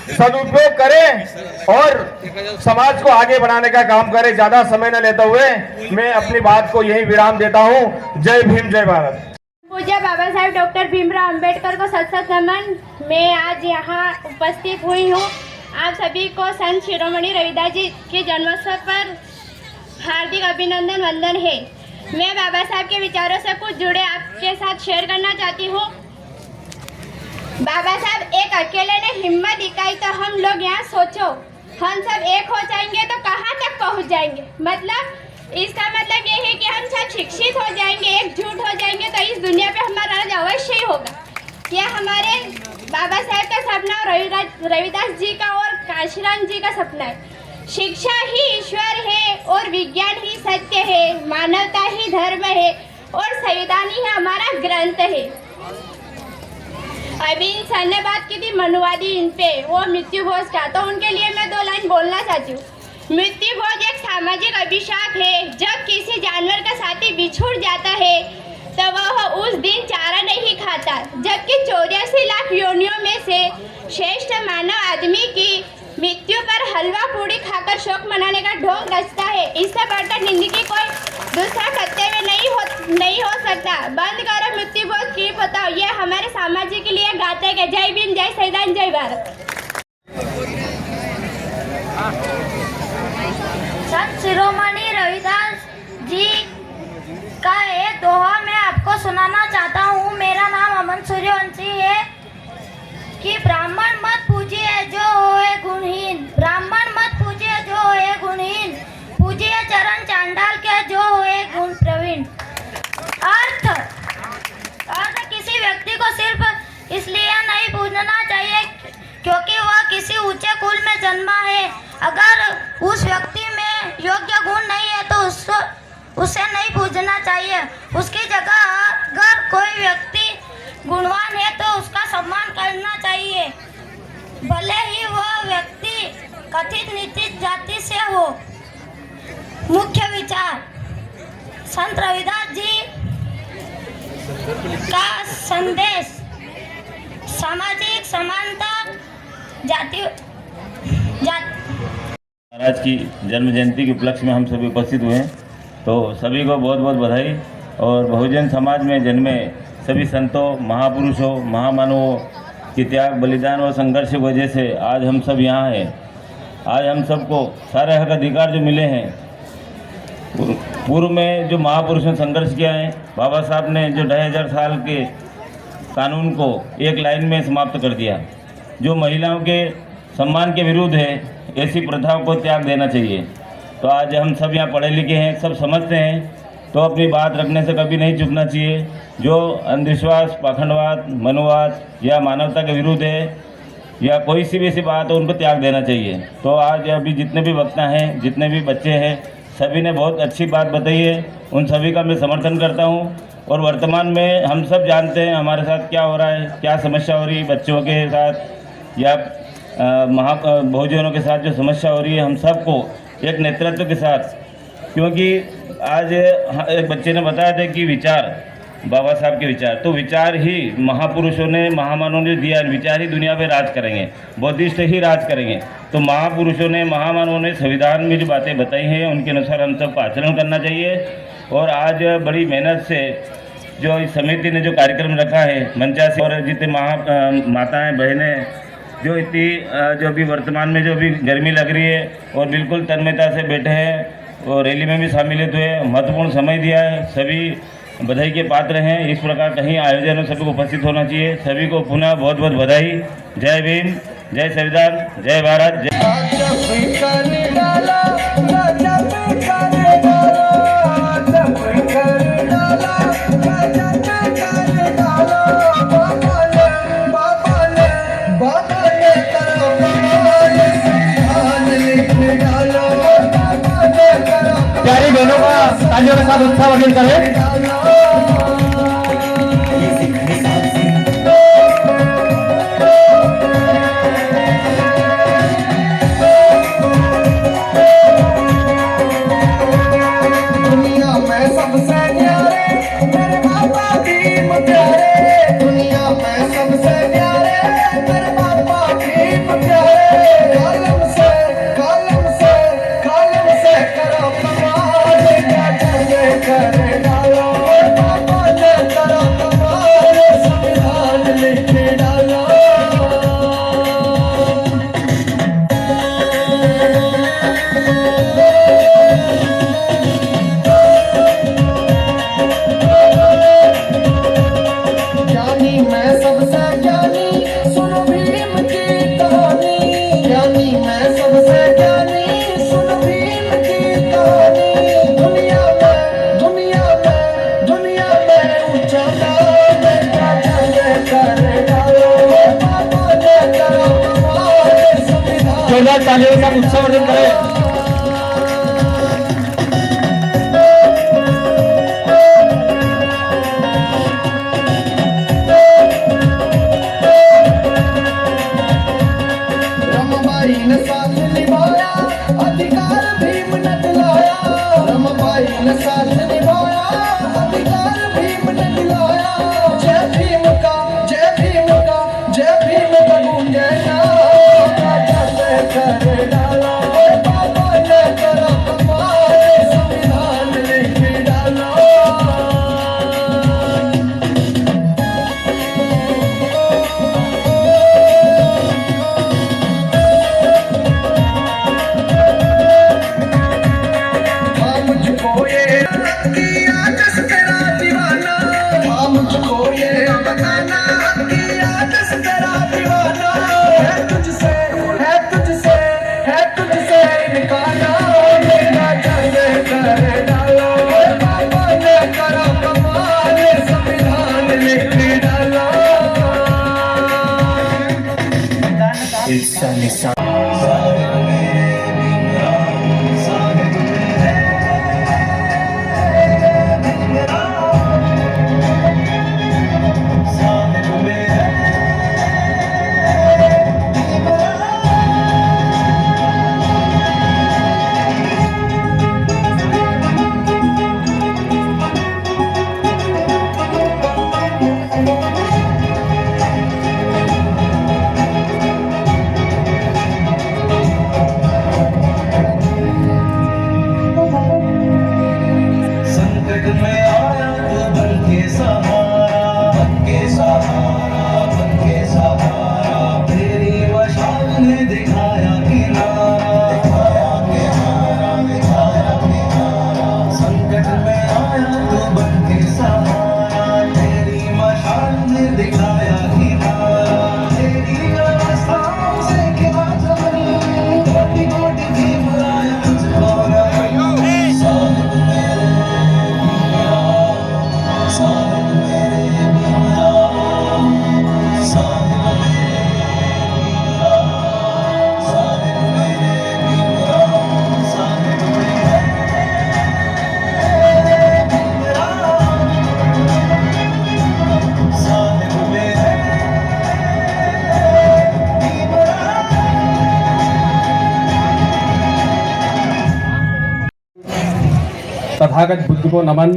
सदुपयोग करें और समाज को आगे बढ़ाने का काम करें। ज्यादा समय न लेते हुए मैं अपनी बात को यही विराम देता हूँ। जय भीम, जय भारत। पूज्य बाबा साहेब डॉक्टर भीमराव अंबेडकर को सत सत नमन। मैं आज यहाँ उपस्थित हुई हूँ। आप सभी को संत शिरोमणि रविदास जी के जन्मोत्सव पर हार्दिक अभिनंदन वंदन है। मैं बाबा साहब के विचारों से कुछ जुड़े आपके साथ शेयर करना चाहती हूँ। बाबा साहब एक अकेले ने हिम्मत दिखाई तो हम लोग यहाँ सोचो, हम सब एक हो जाएंगे तो कहाँ तक पहुँच जाएंगे। मतलब इसका मतलब ये है कि हम सब शिक्षित हो जाएंगे, एकजुट हो जाएंगे तो इस दुनिया पे हमारा राज अवश्य ही होगा। यह हमारे बाबा साहब का सपना और रविदास जी का और काशीराम जी का सपना है। शिक्षा ही ईश्वर है और विज्ञान ही सत्य है, मानवता ही धर्म है और संविधान ही हमारा ग्रंथ है। अभी इन सर ने बात की थी मनुवादी इन पे, वो मृत्यु भोज का, तो उनके लिए मैं 2 लाइन बोलना चाहती हूँ। मृत्यु भोज एक सामाजिक अभिशाप है। जब किसी जानवर का साथी बिछुड़ जाता है तो वह उस दिन चारा नहीं खाता, जबकि 84 लाख योनियों में से श्रेष्ठ मानव आदमी की मृत्यु पर हलवा पूड़ी खाकर शोक मनाने का ढोंग रचता है। इससे बढ़कर निंदा की कोई दूसरा कर्तव्य नहीं हो सकता। बंद करो मृत्यु भोज, क्लिप बताओ। ये हमारे समाज के लिए गाते हैं। जय भीम, जय संविधान, जय भारत। संत शिरोमणि रविदास जी का एक दोहा मैं आपको सुनाना चाहता हूँ। मेरा नाम अमन सूर्यवंशी है कि ब्राह्मण मत पूजिए जो होए गुणहीन, ब्राह्मण मत पूजिए जो होए गुणहीन, पूजिए चरण चांडाल के जो होए गुण प्रवीण। अर्थ किसी व्यक्ति को सिर्फ इसलिए नहीं पूजना चाहिए क्योंकि वह किसी ऊंचे कुल में जन्मा है। अगर उस व्यक्ति में योग्य गुण नहीं है तो उसे नहीं पूजना चाहिए। उसकी जगह अगर कोई व्यक्ति गुणवान है तो उसका सम्मान करना चाहिए, भले ही वह व्यक्ति कथित नीति जाति से हो। मुख्य विचार संत रविदास जी का संदेश सामाजिक समानता, जाति महाराज की जन्म जयंती के उपलक्ष्य में हम सभी उपस्थित हुए हैं, तो सभी को बहुत बहुत बधाई। और बहुजन समाज में जन्मे सभी संतों, महापुरुषों, महामानवों की त्याग, बलिदान और संघर्ष की वजह से आज हम सब यहाँ हैं। आज हम सबको सारे हक अधिकार जो मिले हैं, पूर्व में जो महापुरुषों ने संघर्ष किया है, बाबा साहब ने जो 2500 साल के कानून को एक लाइन में समाप्त कर दिया। जो महिलाओं के सम्मान के विरुद्ध है, ऐसी प्रथाओं को त्याग देना चाहिए। तो आज हम सब यहाँ पढ़े लिखे हैं, सब समझते हैं, तो अपनी बात रखने से कभी नहीं चुकना चाहिए। जो अंधविश्वास, पाखंडवाद, मनुवाद या मानवता के विरुद्ध है या कोई सी भी ऐसी बात है, उनको त्याग देना चाहिए। तो आज अभी जितने भी वक्ता हैं, जितने भी बच्चे हैं, सभी ने बहुत अच्छी बात बताई है, उन सभी का मैं समर्थन करता हूँ। और वर्तमान में हम सब जानते हैं हमारे साथ क्या हो रहा है, क्या समस्या हो रही है बच्चों के साथ या बहुजनों के साथ जो समस्या हो रही है, हम सबको एक नेतृत्व के साथ, क्योंकि आज एक बच्चे ने बताया था कि विचार, बाबा साहब के विचार, तो विचार ही महापुरुषों ने, महामानवों ने दिया, विचार ही दुनिया पे राज करेंगे, बौद्धिस्ट ही राज करेंगे। तो महापुरुषों ने, महामानवों ने संविधान में जो बातें बताई हैं, उनके अनुसार हम सबको आचरण करना चाहिए। और आज बड़ी मेहनत से जो इस समिति ने जो कार्यक्रम रखा है, मंचा से, और जितने माताएँ, बहनें जो इतनी जो अभी वर्तमान में जो अभी गर्मी लग रही है और बिल्कुल तन्मयता से बैठे हैं और रैली में भी शामिलियत हुए, महत्वपूर्ण समय दिया है, सभी बधाई के पात्र हैं। इस प्रकार कहीं आयोजन में सभी को उपस्थित होना चाहिए। सभी को पुनः बहुत बहुत बधाई। जय भीम, जय संविधान, जय भारत, जय तालियों के साथ उत्साहवर्धन करें। तालियों के साथ उत्साहवर्धन करें। तथागत बुद्ध को नमन।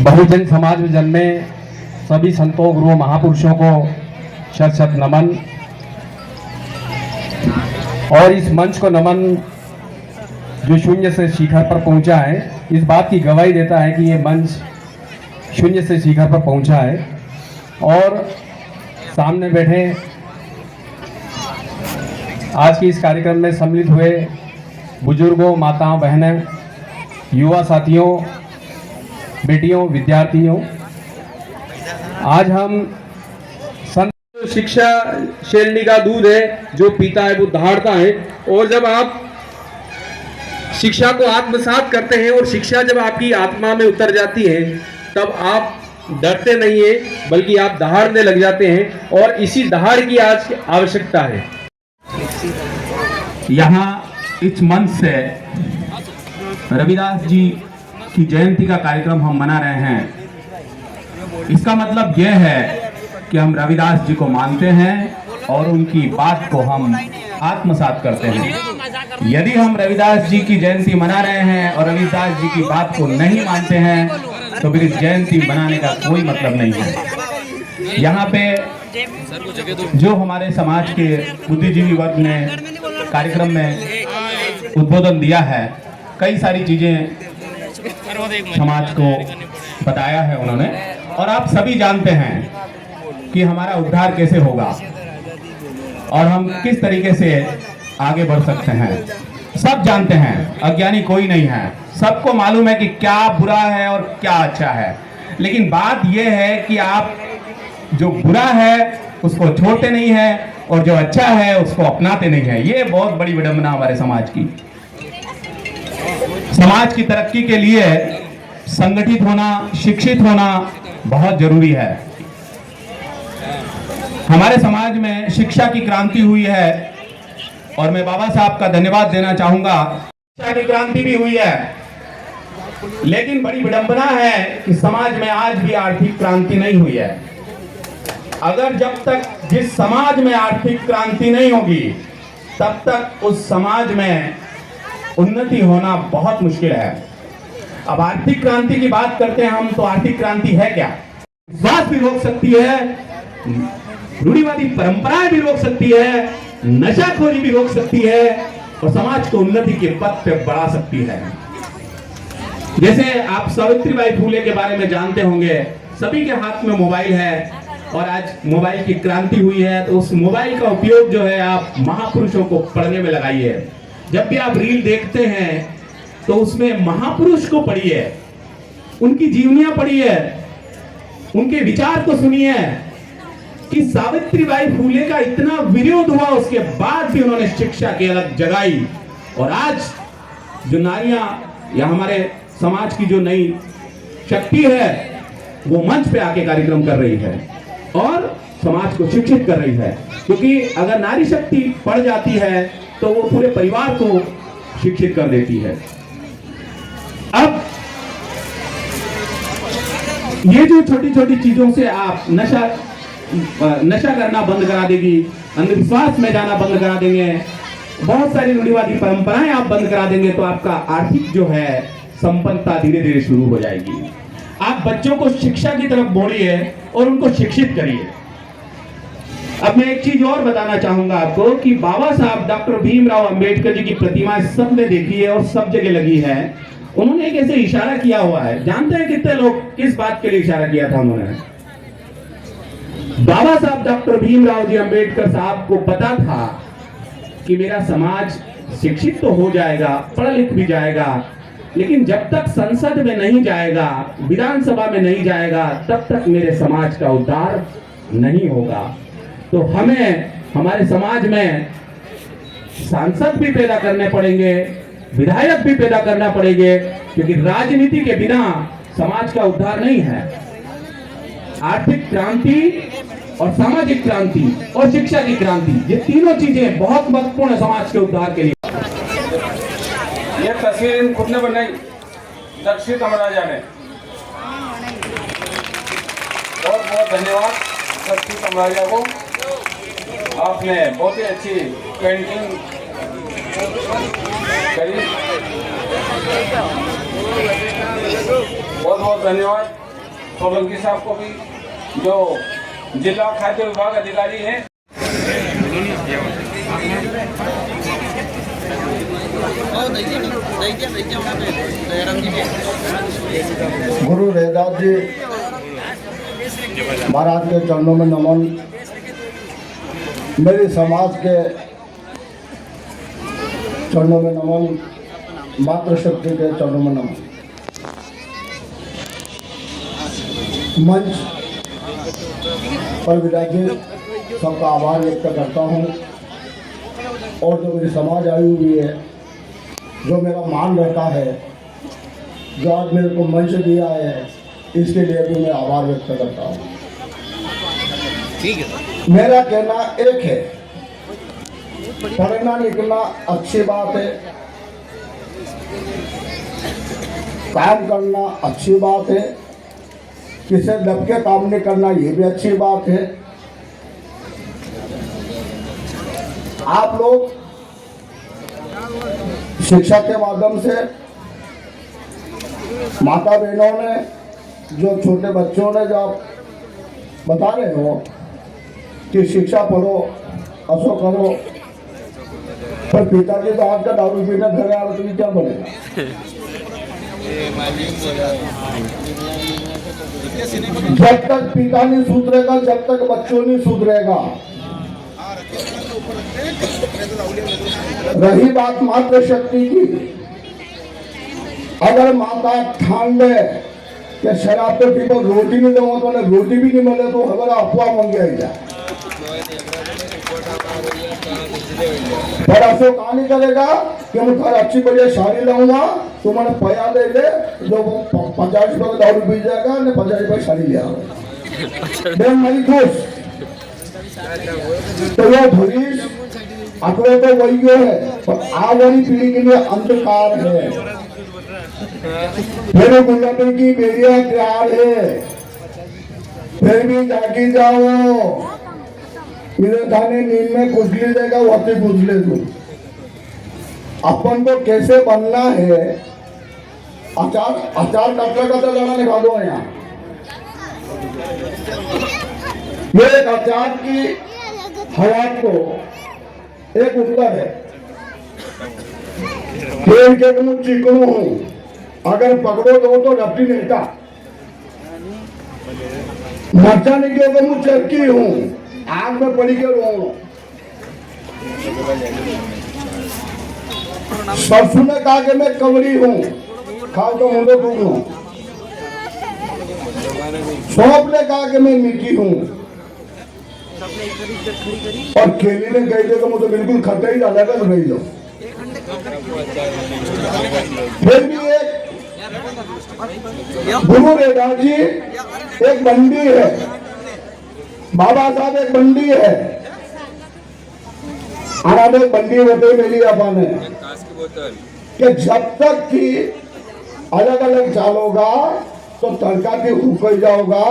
बहुजन समाज में जन्मे सभी संतों गुरुओं महापुरुषों को शत शत नमन। और इस मंच को नमन जो शून्य से शिखर पर पहुंचा है, इस बात की गवाही देता है कि ये मंच शून्य से शिखर पर पहुंचा है। और सामने बैठे आज के इस कार्यक्रम में सम्मिलित हुए बुजुर्गों, माताओं, बहनें, युवा साथियों, बेटियों, विद्यार्थियों, आज हम संत शिक्षा शेरनी का दूध है, जो पीता है वो दहाड़ता है। और जब आप शिक्षा को आत्मसात करते हैं और शिक्षा जब आपकी आत्मा में उतर जाती है, तब आप डरते नहीं है बल्कि आप दहाड़ने लग जाते हैं। और इसी दहाड़ की आज आवश्यकता है। यहाँ इस मंच से रविदास जी की जयंती का कार्यक्रम हम मना रहे हैं, इसका मतलब यह है कि हम रविदास जी को मानते हैं और उनकी बात को हम आत्मसात करते हैं। यदि हम रविदास जी की जयंती मना रहे हैं और रविदास जी की बात को नहीं मानते हैं तो फिर जयंती मनाने का कोई मतलब नहीं है। यहाँ पे जो हमारे समाज के बुद्धिजीवी वर्ग ने कार्यक्रम में उद्बोधन दिया है, कई सारी चीजें समाज को बताया है उन्होंने, और आप सभी जानते हैं कि हमारा उद्धार कैसे होगा और हम किस तरीके से आगे बढ़ सकते हैं। सब जानते हैं, अज्ञानी कोई नहीं है, सबको मालूम है कि क्या बुरा है और क्या अच्छा है। लेकिन बात यह है कि आप जो बुरा है उसको छोड़ते नहीं है और जो अच्छा है उसको अपनाते नहीं है। ये बहुत बड़ी विडंबना हमारे समाज की। समाज की तरक्की के लिए संगठित होना, शिक्षित होना बहुत जरूरी है। हमारे समाज में शिक्षा की क्रांति हुई है और मैं बाबा साहब का धन्यवाद देना चाहूंगा। शिक्षा की क्रांति भी हुई है, लेकिन बड़ी विडंबना है कि समाज में आज भी आर्थिक क्रांति नहीं हुई है। अगर जब तक जिस समाज में आर्थिक क्रांति नहीं होगी तब तक उस समाज में उन्नति होना बहुत मुश्किल है। अब आर्थिक क्रांति की बात करते हैं हम, तो आर्थिक क्रांति है क्या? विश्वास भी रोक सकती है, रूढ़िवादी परंपराएं भी रोक सकती है, नशाखोरी भी रोक सकती है और समाज को उन्नति के पथ पे बढ़ा सकती है। जैसे आप सावित्रीबाई फूले के बारे में जानते होंगे, सभी के हाथ में मोबाइल है और आज मोबाइल की क्रांति हुई है, तो उस मोबाइल का उपयोग जो है आप महापुरुषों को पढ़ने में लगाइए। जब भी आप रील देखते हैं तो उसमें महापुरुष को पढ़िए, उनकी जीवनियां पढ़िए, उनके विचार को सुनिए कि सावित्रीबाई फूले का इतना विरोध हुआ, उसके बाद भी उन्होंने शिक्षा की अलग जगाई और आज जो नारियां या हमारे समाज की जो नई शक्ति है वो मंच पे आके कार्यक्रम कर रही है और समाज को शिक्षित कर रही है। क्योंकि अगर नारी शक्ति पढ़ जाती है तो वो पूरे परिवार को शिक्षित कर देती है। अब ये जो छोटी छोटी चीजों से आप नशा करना बंद करा देगी, अंधविश्वास में जाना बंद करा देंगे, बहुत सारी रूढ़िवादी परंपराएं आप बंद करा देंगे, तो आपका आर्थिक जो है संपन्नता धीरे धीरे शुरू हो जाएगी। आप बच्चों को शिक्षा की तरफ मोड़िए और उनको शिक्षित करिए। अब मैं एक चीज और बताना चाहूंगा आपको कि बाबा साहब डॉक्टर भीमराव अंबेडकर जी की प्रतिमा सबने देखी है और सब जगह लगी है। उन्होंने एक ऐसे इशारा किया हुआ है, जानते हैं कितने लोग किस बात के लिए इशारा किया था उन्होंने? बाबा साहब डॉक्टर भीमराव जी अंबेडकर साहब को पता था कि मेरा समाज शिक्षित तो हो जाएगा, पढ़ लिख भी जाएगा, लेकिन जब तक संसद में नहीं जाएगा, विधानसभा में नहीं जाएगा, तब तक मेरे समाज का उद्धार नहीं होगा। तो हमें हमारे समाज में सांसद भी पैदा करने पड़ेंगे, विधायक भी पैदा करना पड़ेंगे, क्योंकि राजनीति के बिना समाज का उद्धार नहीं है। आर्थिक क्रांति और सामाजिक क्रांति और शिक्षा की क्रांति, ये तीनों चीजें बहुत महत्वपूर्ण है समाज के उद्धार के लिए। ये तस्वीर खुद ने बनाई, दक्षित अमराजा ने। बहुत बहुत धन्यवाद दक्षित अमराजा को, आपने बहुत ही अच्छी पेंटिंग करी। बहुत बहुत धन्यवाद सोलंकी साहब को भी, जो जिला खाद्य विभाग अधिकारी हैं। गुरु रविदास जी महाराज के चरणों में नमन। मेरे समाज के चरणों में नमन, मातृशक्ति के चरणों में नमन। मंच पर विराजित सबका आभार व्यक्त करता हूँ और जो मेरी समाज आई हुई है, जो मेरा मान रहता है, जो आज मेरे को मंच दिया है, इसके लिए भी मैं आभार व्यक्त करता हूँ। मेरा कहना एक है, पढ़ना लिखना अच्छी बात है, काम करना अच्छी बात है, किसी दब के काम नहीं करना ये भी अच्छी बात है। आप लोग शिक्षा के माध्यम से माता बहनों ने, जो छोटे बच्चों ने, जो आप बता रहे हो कि शिक्षा पढ़ो, असो करो, पर पिताजी तो आपका दारू पीने घर आए तो क्या बनेगा? जब तक पिता नहीं सुधरेगा, जब तक बच्चों नहीं सुधरेगा। रही बात मातृशक्ति की, अगर माता ठान ले कि शराब तो पीपो, रोटी नहीं दूंगा तो उन्हें रोटी भी नहीं मिले तो हमारा अफवाह मंग जाए, पर ऐसा कहा नहीं करेगा कि मैं घर अच्छी बढ़िया साड़ी लाऊंगा तो मैंने पया दे दे, जो 50 रुपये का दारू पी जाएगा ने 50 रुपये साड़ी ले आओ देन मेरी खुश। तो यह भविष्य अकड़े तो वही है, पर आने वाली पीढ़ी के लिए अंधकार है। मेरे गुलाबी की बेड़ियां तैयार है, फिर भी जागी जाओ, मेरे थाने नींद में कुचली देगा वही कुचले तू। अपन को कैसे बनना है, अचार कटरा का जाना निकाल दो यहाँ। ये एक अचार की हवा को एक उत्तर है, खेल के तुम चिकनो हूँ, अगर पकड़ो दो तो रफ्ती मिलता, मरचा नहीं किया तो मुझ चरकी हूँ, आग में पड़ी के रो। सरसों ने कहा कि मैं कवड़ी हूँ, खाओ तो मुझे डूब लूं। सौंप ने कहा कि मैं मिट्टी हूँ, और केली ने कह दिया तो मुझे बिल्कुल खट्टा ही डाला था नहीं लो। फिर भी एक गुरु रेडा जी एक बंदी है, बाबा साहब एक बंदी है, आराम एक बंदी होते मिली अपन है कि जब तक कि अलग अलग चालोगा तो तड़का की हुक जाओगा,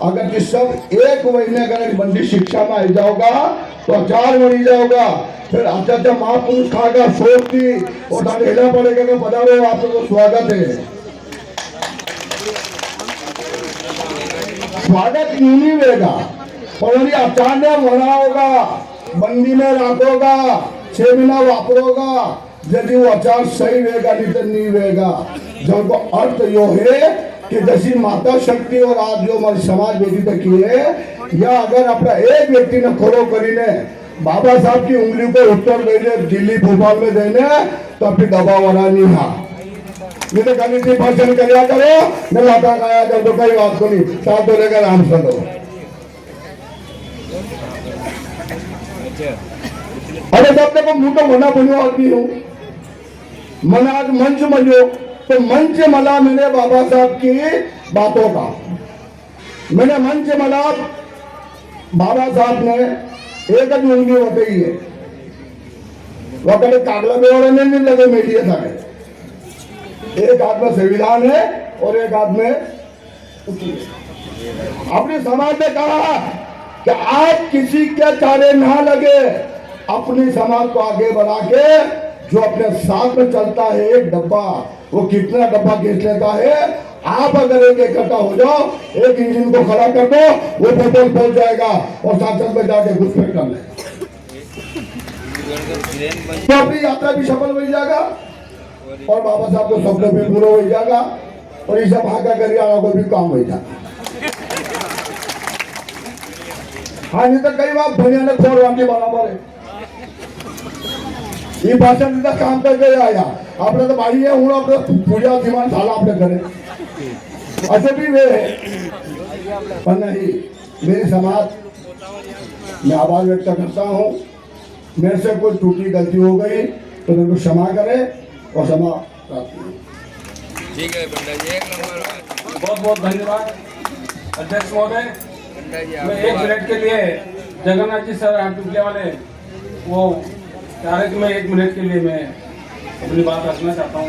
अगर कि सब एक महीने अगर बंदी शिक्षा में आई जाओगा तो अचार बनी जाओगा, फिर अच्छा महापुरुष खागा सोचती और ढेला पड़ेगा कि पधारो आप लोगों को स्वागत है। स्वागत यूं नहीं रहेगा, पर अचार ने बना होगा, बंदी में रखोगा, 6 महीना वापरोगा, यदि वो अचार सही रहेगा नहीं तो नहीं रहेगा। जब अर्थ यो है कि जैसी माता शक्ति और आज जो हमारी समाज बेटी तक की है, या अगर अपना एक व्यक्ति ने खोलो करीने बाबा साहब की उंगली को उत्तर देने दिल्ली भोपाल में देने तो अपनी दबाव वाला नहीं है। ये तो गणित भाषण कराया करो, न लाता गाया कर दो, कई बात को नहीं साथ दो लेकर राम सुनो। अरे जब देखो मुंह तो होना बनो आदमी हूँ, मन आज मंच मलो तो मंच मला मैंने बाबा साहब की बातों का, मैंने मंच मला बाबा साहब ने एक उंगली बताई है, वो कहते कागला में और नहीं लगे मीडिया था, एक हाथ में संविधान है और एक हाथ में अपने समाज ने कहा कि आप किसी के चारे ना लगे, अपने समाज को आगे बढ़ा के जो अपने साथ में चलता है एक डब्बा, वो कितना डब्बा खींच लेता है। आप अगर एक इकट्ठा हो जाओ, एक इंजन को खड़ा कर दो, वो पेट्रोल पहुंच जाएगा और सांसद में जाके घुसपैठ कर ले, तो अपनी यात्रा भी सफल हो जाएगा और बाबा साहब को सपने भी पूरा हो जाएगा और इस भागा करियाना को भी काम हो जाएगा। हाँ नहीं तो कई बार भैया ने खोल वाली बराबर है, ये भाषण काम करके आया आपने तो बाड़ी है हूँ, आपने पूजा दिमाग झाला आपने करे ऐसे भी वे है, पर नहीं मेरी समाज मैं आवाज व्यक्त करता हूँ, मेरे से कोई टूटी गलती हो गई तो मेरे को क्षमा करे और क्षमा प्राप्त। ठीक है पंडित जी, एक नंबर, बहुत बहुत धन्यवाद अध्यक्ष महोदय। मैं 1 मिनट के लिए जगन्नाथ जी सर हम पिछले वाले वो चाहे कि मैं 1 मिनट के लिए मैं अपनी बात रखना चाहता हूँ।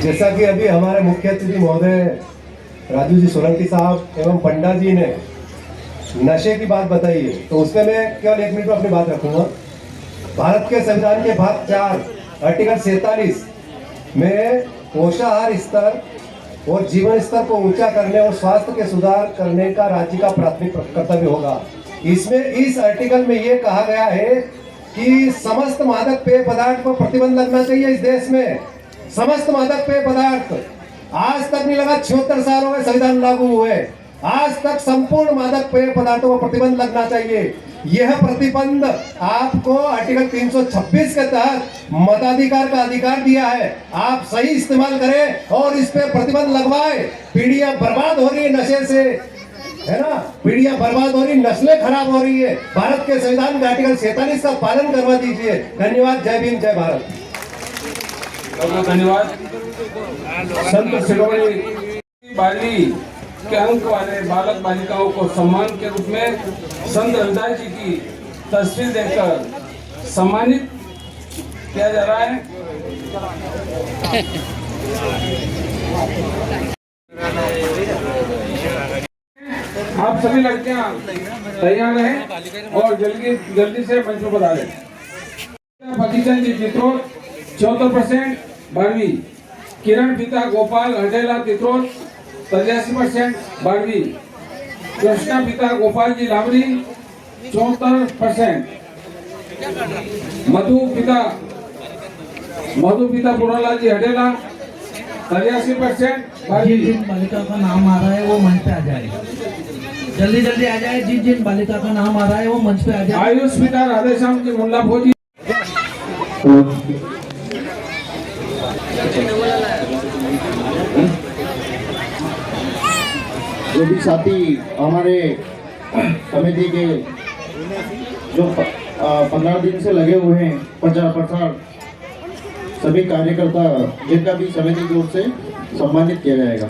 जैसा कि अभी हमारे मुख्य अतिथि महोदय राजू जी सोलंकी साहब एवं पंडा जी ने नशे की बात बताई है, तो उसमें मैं केवल 1 मिनट में अपनी बात रखूंगा। भारत के संविधान के भाग 4 आर्टिकल 47 में पोषाहार स्तर और जीवन स्तर को ऊंचा करने और स्वास्थ्य के सुधार करने का राज्य का प्राथमिक कर्तव्य होगा। इसमें इस आर्टिकल में ये कहा गया है कि समस्त मादक पेय पदार्थ पर प्रतिबंध लगना चाहिए। इस देश में समस्त मादक पेय पदार्थ, आज तक नहीं लगा, 76 साल हो गए संविधान लागू हुए, आज तक संपूर्ण मादक पेय पदार्थों पर प्रतिबंध लगना चाहिए। यह प्रतिबंध आपको आर्टिकल 326 के तहत मताधिकार का अधिकार दिया है, आप सही इस्तेमाल करें और इस पे प्रतिबंध लगवाए। पीढ़ियां बर्बाद हो रही है नशे से, है ना, पीढ़ियां बर्बाद हो रही, नस्लें खराब हो रही है। भारत के संविधान के आर्टिकल 47 का पालन करवा दीजिए। धन्यवाद। जय भीम, जय भारत। बहुत धन्यवाद। संत शिरोमणि 12वीं के अंक वाले बालक बालिकाओं को सम्मान के रूप में संत रविदास जी की तस्वीर देकर सम्मानित किया जा रहा है। आप सभी लड़कियां तैयार हैं और जल्दी से मंच पर पधारें। फकीचंद जी चित्रोल 74% 12वीं, किरण पिता गोपाल हंडेला चित्रोल 83% 12वीं, कृष्णा पिता गोपाल जी लावरी 74%, मधु पिता पुराला जी हडेला 83% 12वीं। जिन बालिका का नाम आ रहा है वो मंच पे आ जाए, जल्दी जल्दी आ जाए। जिन बालिका का नाम आ रहा है वो मंच पे आ जाए। आयुष पिता राधेश्याम जी मुल्ला भोजी। जो भी साथी हमारे समिति के जो 15 दिन से लगे हुए हैं, 50% सभी कार्यकर्ता जिनका भी समिति की ओर से सम्मानित किया जाएगा।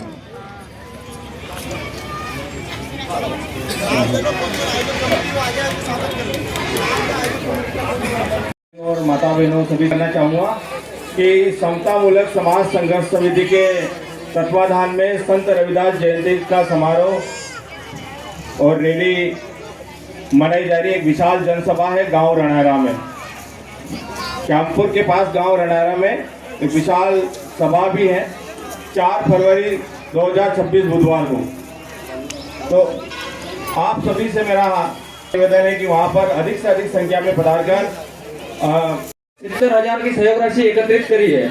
और माता बहनों सभी कहना चाहूँगा कि समता मूलक समाज संघर्ष समिति के तत्वाधान में संत रविदास जयंती का समारोह और रैली मनाई जा रही है। एक विशाल जनसभा है गांव रणारा में, श्यामपुर के पास गांव रणारा में एक विशाल सभा भी है 4 फरवरी 2026 बुधवार को। तो आप सभी से मेरा निवेदन है कि वहां पर अधिक से अधिक संख्या में पधार कर 70,000 की सहयोग राशि एकत्रित करी है।